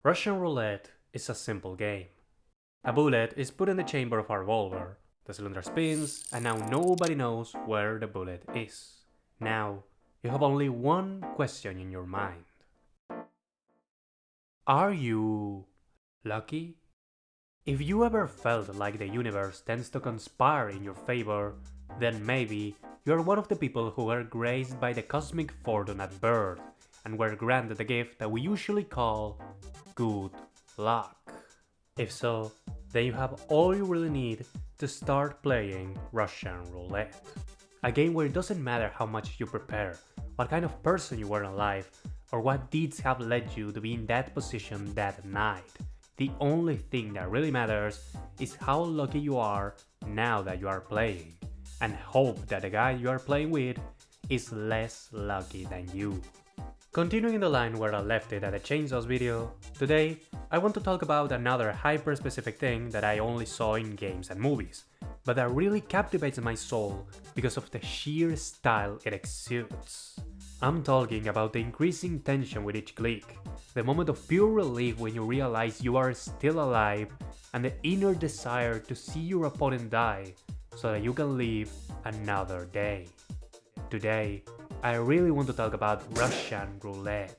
Russian Roulette is a simple game. A bullet is put in the chamber of a revolver, the cylinder spins, and now nobody knows where the bullet is. Now, you have only one question in your mind. Are you lucky? If you ever felt like the universe tends to conspire in your favor, then maybe you're one of the people who were graced by the cosmic fortune at birth and were granted a gift that we usually call good luck. If so, then you have all you really need to start playing Russian Roulette. A game where it doesn't matter how much you prepare, what kind of person you were in life, or what deeds have led you to be in that position that night. The only thing that really matters is how lucky you are now that you are playing, and hope that the guy you are playing with is less lucky than you. Continuing the line where I left it at the Chainsaws video, today I want to talk about another hyper-specific thing that I only saw in games and movies, but that really captivates my soul because of the sheer style it exudes. I'm talking about the increasing tension with each click, the moment of pure relief when you realize you are still alive, and the inner desire to see your opponent die so that you can live another day. Today, I really want to talk about Russian Roulette,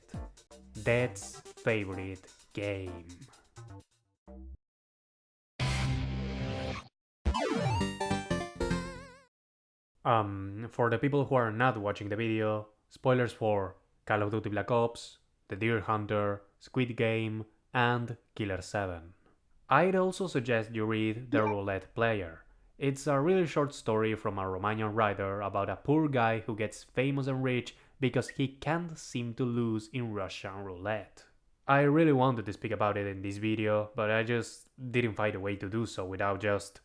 Dad's favorite game. For the people who are not watching the video, spoilers for Call of Duty Black Ops, The Deer Hunter, Squid Game, and Killer 7. I'd also suggest you read The Roulette Player. It's a really short story from a Romanian writer about a poor guy who gets famous and rich because he can't seem to lose in Russian roulette. I really wanted to speak about it in this video, but I just didn't find a way to do so without just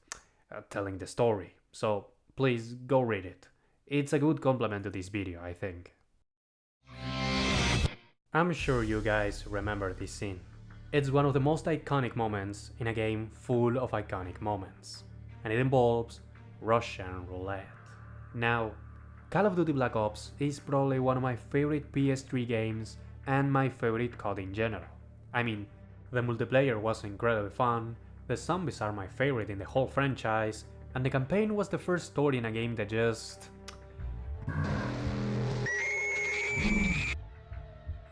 telling the story. So please go read it. It's a good complement to this video, I think. I'm sure you guys remember this scene. It's one of the most iconic moments in a game full of iconic moments, and it involves Russian roulette. Now, Call of Duty Black Ops is probably one of my favorite PS3 games and my favorite COD in general. I mean, the multiplayer was incredibly fun, the zombies are my favorite in the whole franchise, and the campaign was the first story in a game that just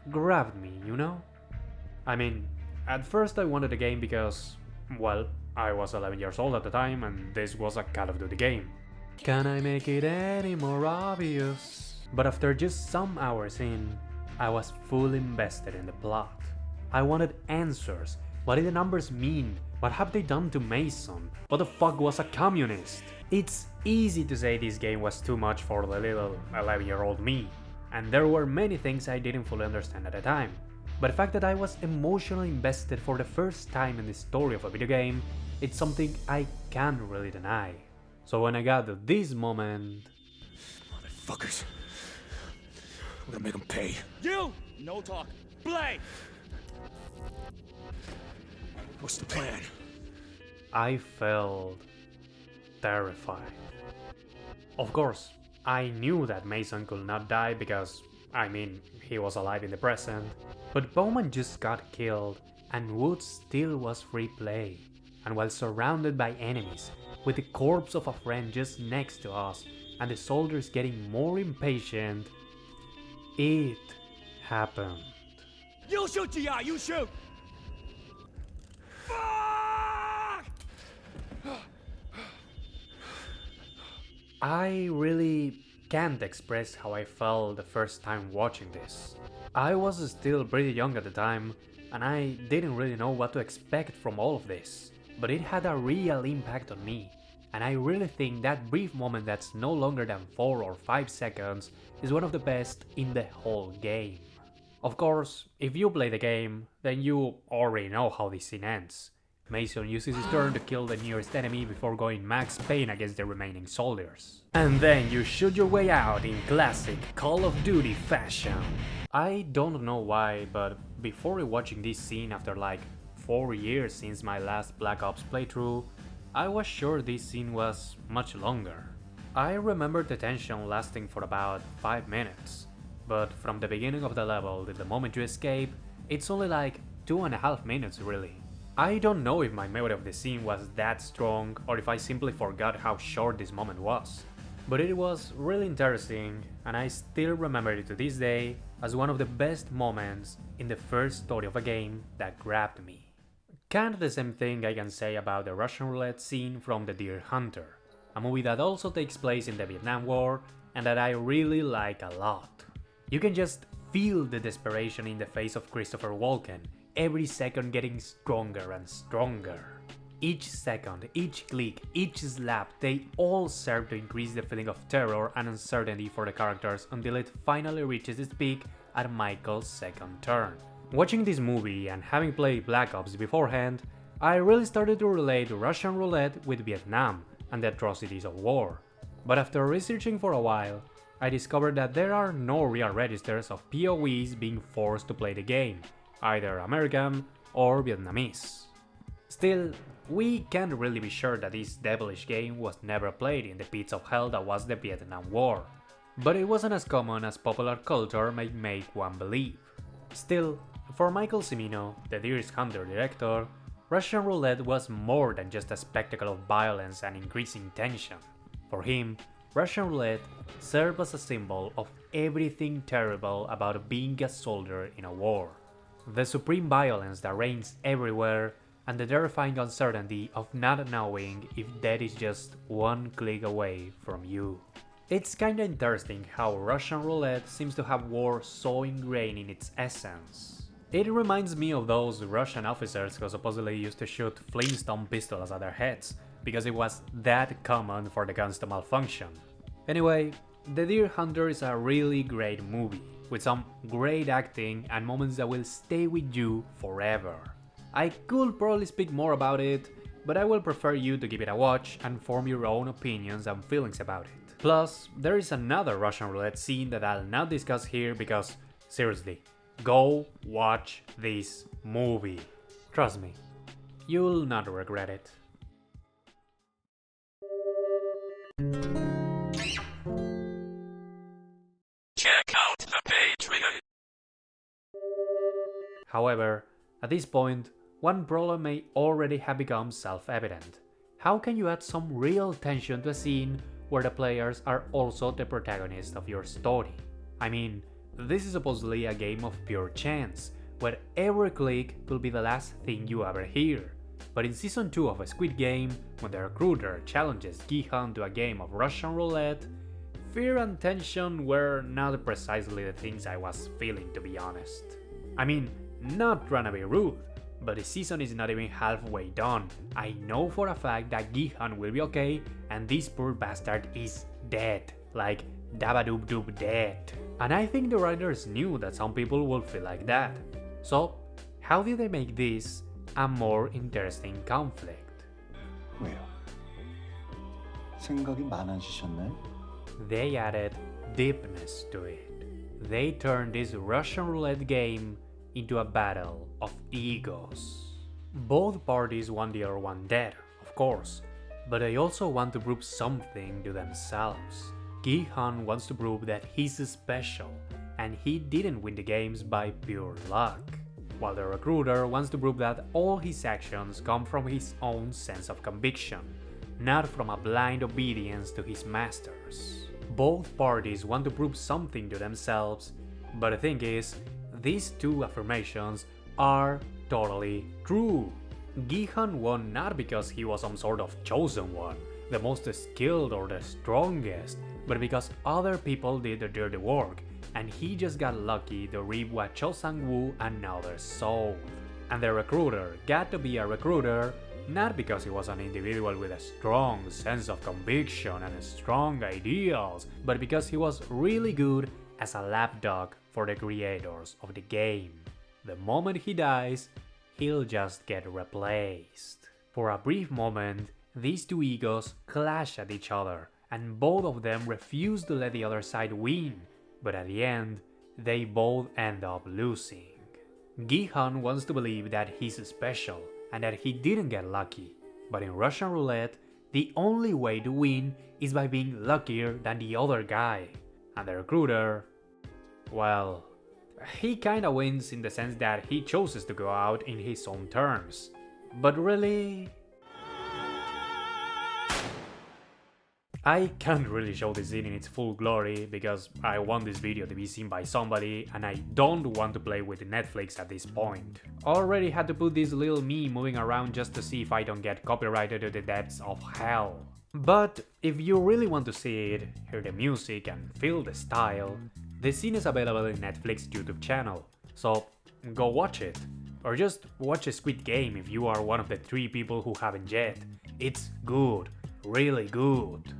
grabbed me, you know? I mean, at first I wanted the game because, well, I was 11 years old at the time and this was a Call of Duty game. Can I make it any more obvious? But after just some hours in, I was fully invested in the plot. I wanted answers. What did the numbers mean? What have they done to Mason? What the fuck was a communist? It's easy to say this game was too much for the little 11-year-old me, and there were many things I didn't fully understand at the time. But the fact that I was emotionally invested for the first time in the story of a video game, it's something I can't really deny. So when I got to this moment... Motherfuckers. I'm gonna make them pay. You! No talk. Play! What's the plan? I felt terrified. Of course, I knew that Mason could not die because, I mean, he was alive in the present, but Bowman just got killed and Woods still was free play. And while surrounded by enemies, with the corpse of a friend just next to us and the soldiers getting more impatient, it happened. You shoot, GI! You shoot! Fuck! I really can't express how I felt the first time watching this. I was still pretty young at the time, and I didn't really know what to expect from all of this. But it had a real impact on me, and I really think that brief moment that's no longer than 4 or 5 seconds is one of the best in the whole game. Of course, if you play the game, then you already know how this scene ends. Mason uses his turn to kill the nearest enemy before going max pain against the remaining soldiers. And then you shoot your way out in classic Call of Duty fashion. I don't know why, but before rewatching this scene after like 4 years since my last Black Ops playthrough, I was sure this scene was much longer. I remember the tension lasting for about 5 minutes, but from the beginning of the level to the moment you escape, it's only like 2.5 minutes really. I don't know if my memory of the scene was that strong or if I simply forgot how short this moment was. But it was really interesting, and I still remember it to this day as one of the best moments in the first story of a game that grabbed me. Kind of the same thing I can say about the Russian Roulette scene from The Deer Hunter, a movie that also takes place in the Vietnam War and that I really like a lot. You can just feel the desperation in the face of Christopher Walken, every second getting stronger and stronger. Each second, each click, each slap, they all serve to increase the feeling of terror and uncertainty for the characters until it finally reaches its peak at Michael's second turn. Watching this movie and having played Black Ops beforehand, I really started to relate Russian Roulette with Vietnam and the atrocities of war. But after researching for a while, I discovered that there are no real registers of POWs being forced to play the game, either American or Vietnamese. Still, we can't really be sure that this devilish game was never played in the pits of hell that was the Vietnam War, but it wasn't as common as popular culture may make one believe. Still, for Michael Cimino, the Deer Hunter director, Russian Roulette was more than just a spectacle of violence and increasing tension. For him, Russian Roulette served as a symbol of everything terrible about being a soldier in a war. The supreme violence that reigns everywhere and the terrifying uncertainty of not knowing if death is just one click away from you. It's kinda interesting how Russian Roulette seems to have war so ingrained in its essence. It reminds me of those Russian officers who supposedly used to shoot Flintstone pistols at their heads, because it was that common for the guns to malfunction. Anyway, The Deer Hunter is a really great movie, with some great acting and moments that will stay with you forever. I could probably speak more about it, but I will prefer you to give it a watch and form your own opinions and feelings about it. Plus, there is another Russian Roulette scene that I'll not discuss here because, seriously, go watch this movie. Trust me, you'll not regret it. Check out the Patreon. However, at this point, one problem may already have become self-evident. How can you add some real tension to a scene where the players are also the protagonist of your story? I mean, this is supposedly a game of pure chance, where every click will be the last thing you ever hear. But in Season 2 of Squid Game, when the recruiter challenges Gi-hun to a game of Russian Roulette, fear and tension were not precisely the things I was feeling, to be honest. I mean, not trying to be rude, but the season is not even halfway done. I know for a fact that Gi-hun will be okay and this poor bastard is dead. Like, dabba-doob-doob dead. And I think the writers knew that some people would feel like that. So, how did they make this a more interesting conflict? 왜요? 생각이 많아지셨나요? They added deepness to it. They turned this Russian roulette game into a battle of egos. Both parties want the other one dead, of course, but they also want to prove something to themselves. Gi-hun wants to prove that he's special, and he didn't win the games by pure luck, while the recruiter wants to prove that all his actions come from his own sense of conviction, not from a blind obedience to his masters. Both parties want to prove something to themselves, but the thing is, these two affirmations are totally true. Gi-hun won not because he was some sort of chosen one, the most skilled or the strongest, but because other people did the dirty work, and he just got lucky to reap what Cho Sang-woo and others sowed. And the recruiter got to be a recruiter not because he was an individual with a strong sense of conviction and strong ideals, but because he was really good as a lapdog for the creators of the game. The moment he dies, he'll just get replaced. For a brief moment, these two egos clash at each other, and both of them refuse to let the other side win, but at the end, they both end up losing. Gi-hun wants to believe that he's special and that he didn't get lucky, but in Russian Roulette, the only way to win is by being luckier than the other guy. And the recruiter, well, He kinda wins in the sense that he chooses to go out in his own terms. But really... I can't really show this scene in its full glory because I want this video to be seen by somebody and I don't want to play with Netflix at this point. Already had to put this little me moving around just to see if I don't get copyrighted to the depths of hell. But if you really want to see it, hear the music and feel the style, the scene is available in Netflix YouTube channel, so go watch it. Or just watch a Squid Game if you are one of the 3 people who haven't yet. It's good, really good.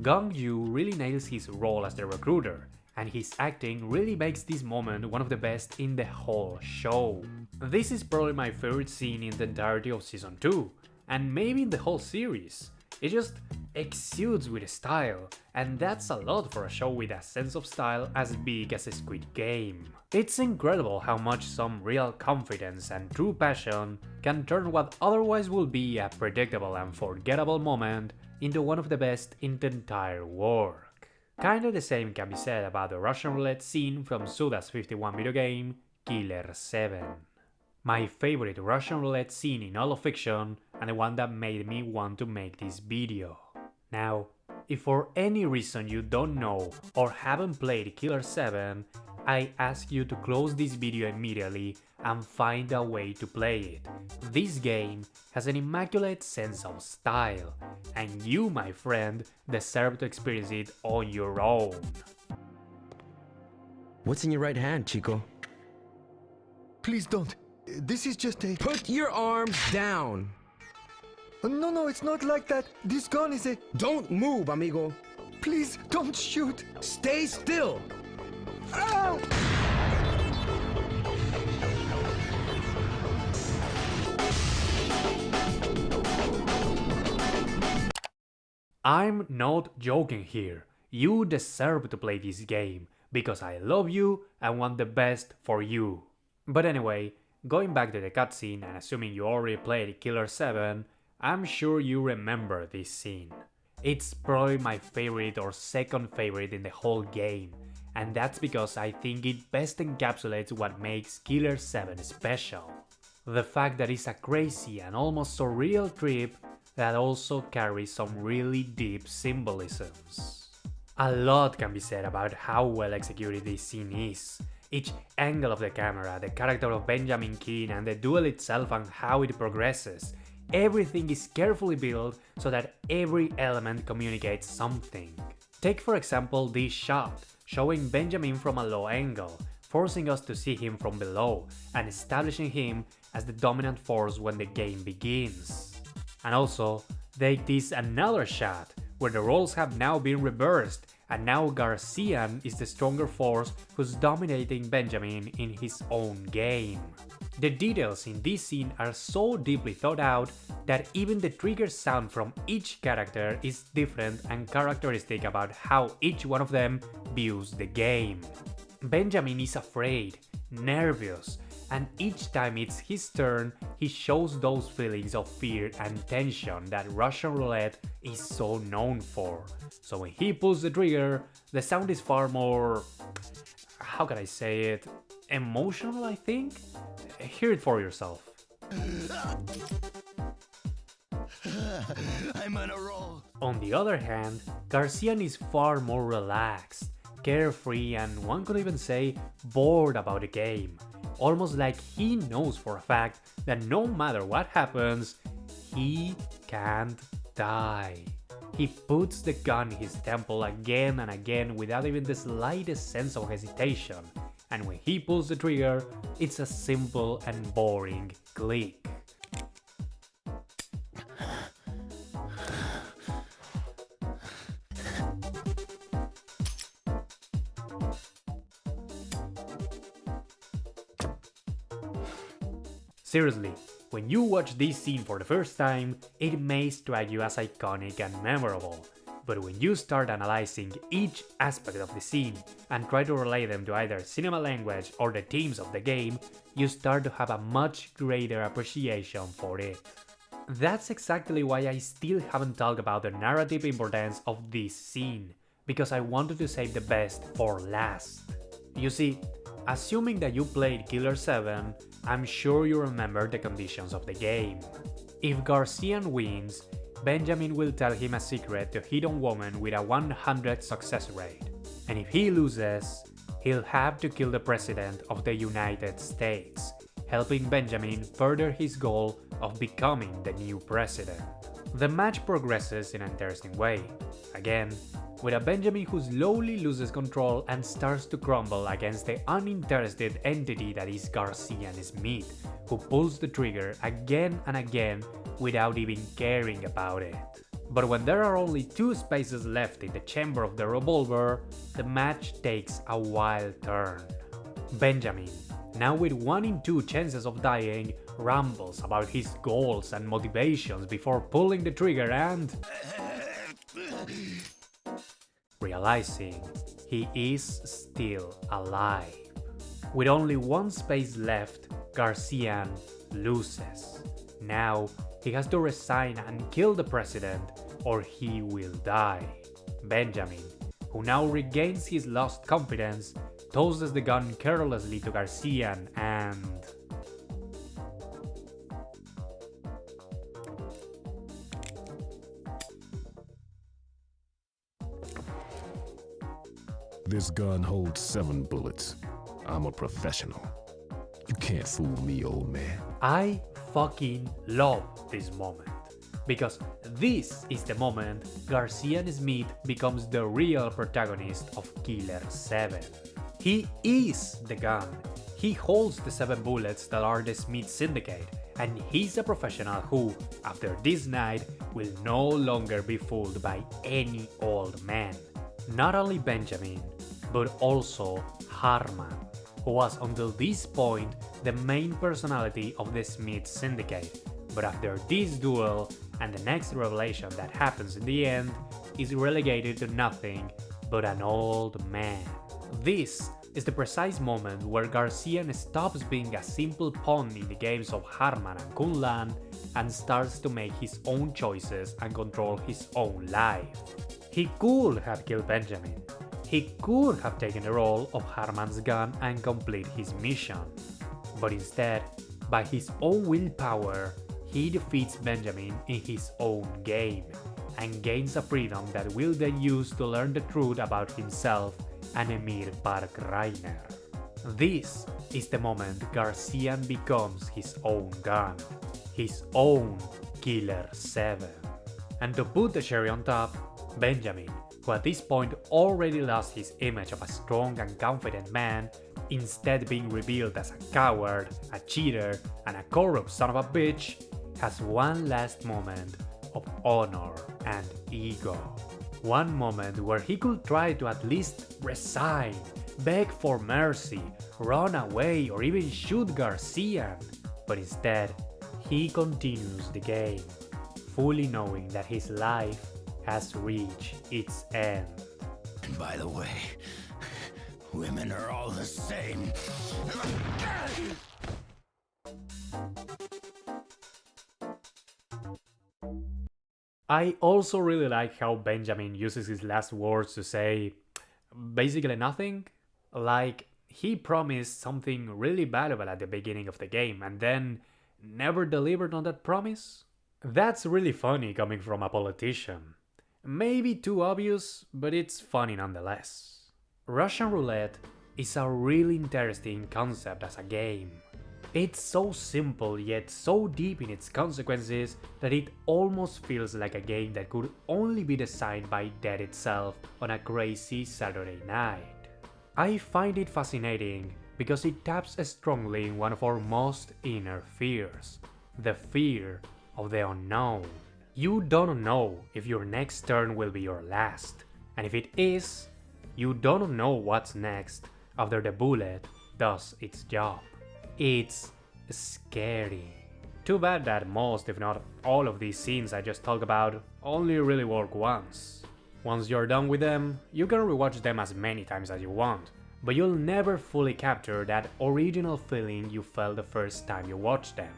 Gong Yu really nails his role as the recruiter, and his acting really makes this moment one of the best in the whole show. This is probably my favorite scene in the entirety of season 2, and maybe in the whole series. It just exudes with style, and that's a lot for a show with a sense of style as big as a Squid Game. It's incredible how much some real confidence and true passion can turn what otherwise would be a predictable and forgettable moment into one of the best in the entire work. Kinda the same can be said about the Russian Roulette scene from Suda's 51 video game, Killer 7. My favorite Russian Roulette scene in all of fiction, and the one that made me want to make this video. Now, if for any reason you don't know or haven't played Killer 7, I ask you to close this video immediately and find a way to play it. This game has an immaculate sense of style, and you, my friend, deserve to experience it on your own. What's in your right hand, Chico? Please don't. This is just a... Put your arms down! No, it's not like that. This gun is a... Don't move, amigo! Please, don't shoot! Stay still! Ow! I'm not joking here. You deserve to play this game, because I love you and want the best for you. But anyway, going back to the cutscene and assuming you already played Killer 7, I'm sure you remember this scene. It's probably my favorite or second favorite in the whole game, and that's because I think it best encapsulates what makes Killer 7 special. The fact that it's a crazy and almost surreal trip that also carries some really deep symbolisms. A lot can be said about how well executed this scene is. Each angle of the camera, the character of Benjamin Keane and the duel itself and how it progresses. Everything is carefully built so that every element communicates something. Take for example this shot, showing Benjamin from a low angle, forcing us to see him from below and establishing him as the dominant force when the game begins. And also, take this another shot, where the roles have now been reversed and now Garcian is the stronger force who's dominating Benjamin in his own game. The details in this scene are so deeply thought out that even the trigger sound from each character is different and characteristic about how each one of them views the game. Benjamin is afraid, nervous, and each time it's his turn, he shows those feelings of fear and tension that Russian Roulette is so known for. So when he pulls the trigger, the sound is far more... how can I say it? Emotional, I think? Hear it for yourself. I'm on a roll. On the other hand, Garcian is far more relaxed, carefree, and one could even say bored about the game. Almost like he knows for a fact that no matter what happens, he can't die. He puts the gun in his temple again and again without even the slightest sense of hesitation, and when he pulls the trigger, it's a simple and boring click. Seriously, when you watch this scene for the first time, it may strike you as iconic and memorable, but when you start analyzing each aspect of the scene and try to relate them to either cinema language or the themes of the game, you start to have a much greater appreciation for it. That's exactly why I still haven't talked about the narrative importance of this scene, because I wanted to save the best for last. You see, Assuming that you played Killer 7, I'm sure you remember the conditions of the game. If Garcian wins, Benjamin will tell him a secret to hit on woman with a 100 success rate. And if he loses, he'll have to kill the President of the United States, helping Benjamin further his goal of becoming the new president. The match progresses in an interesting way. Again, with a Benjamin who slowly loses control and starts to crumble against the uninterested entity that is Garcian Smith, who pulls the trigger again and again without even caring about it. But when there are only 2 spaces left in the chamber of the revolver, the match takes a wild turn. Benjamin, now with 1 in 2 chances of dying, rambles about his goals and motivations before pulling the trigger and realizing he is still alive. With only 1 space left, Garcian loses. Now he has to resign and kill the president or he will die. Benjamin, who now regains his lost confidence, tosses the gun carelessly to Garcian and This gun holds 7 bullets. I'm a professional. You can't fool me, old man. I fucking love this moment. Because this is the moment Garcian Smith becomes the real protagonist of Killer 7. He is the gun. He holds the 7 bullets that are the Smith Syndicate, and he's a professional who, after this night, will no longer be fooled by any old man. Not only Benjamin, but also Harman, who was until this point the main personality of the Smith Syndicate, but after this duel and the next revelation that happens in the end, is relegated to nothing but an old man. This is the precise moment where Garcian stops being a simple pawn in the games of Harman and Kunlan and starts to make his own choices and control his own life. He could have killed Benjamin. He could have taken the role of Harman's gun and complete his mission. But instead, by his own willpower, he defeats Benjamin in his own game and gains a freedom that will then use to learn the truth about himself and Emir Park Rainer. This is the moment Garcian becomes his own gun, his own Killer 7. And to put the cherry on top, Benjamin, who at this point already lost his image of a strong and confident man, instead being revealed as a coward, a cheater, and a corrupt son of a bitch, has one last moment of honor and ego. One moment where he could try to at least resign, beg for mercy, run away, or even shoot Garcian, but instead, he continues the game, fully knowing that his life has reached its end. And by the way, women are all the same. I also really like how Benjamin uses his last words to say basically nothing. Like, he promised something really valuable at the beginning of the game and then never delivered on that promise. That's really funny coming from a politician. Maybe too obvious, but it's funny nonetheless. Russian Roulette is a really interesting concept as a game. It's so simple yet so deep in its consequences that it almost feels like a game that could only be designed by Dead itself on a crazy Saturday night. I find it fascinating because it taps strongly in one of our most inner fears, the fear of the unknown. You don't know if your next turn will be your last, and if it is, you don't know what's next after the bullet does its job. It's scary. Too bad that most, if not all of these scenes I just talked about only really work once. Once you're done with them, you can rewatch them as many times as you want, but you'll never fully capture that original feeling you felt the first time you watched them.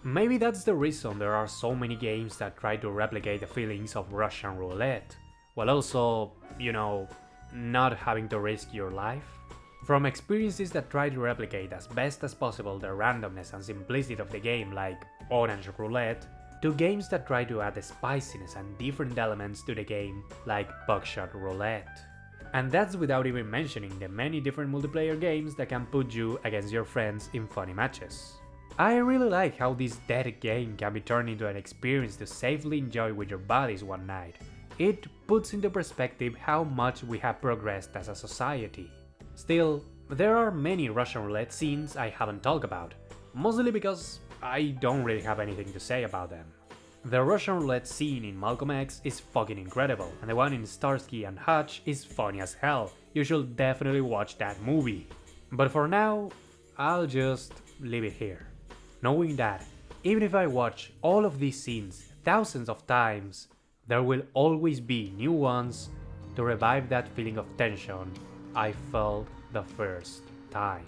Maybe that's the reason there are so many games that try to replicate the feelings of Russian Roulette, while also, not having to risk your life. From experiences that try to replicate as best as possible the randomness and simplicity of the game like Orange Roulette, to games that try to add the spiciness and different elements to the game like Buckshot Roulette. And that's without even mentioning the many different multiplayer games that can put you against your friends in funny matches. I really like how this dead game can be turned into an experience to safely enjoy with your buddies one night. It puts into perspective how much we have progressed as a society. Still, there are many Russian roulette scenes I haven't talked about, mostly because I don't really have anything to say about them. The Russian roulette scene in Malcolm X is fucking incredible, and the one in Starsky and Hutch is funny as hell. You should definitely watch that movie. But for now, I'll just leave it here, knowing that even if I watch all of these scenes thousands of times, there will always be new ones to revive that feeling of tension I felt the first time.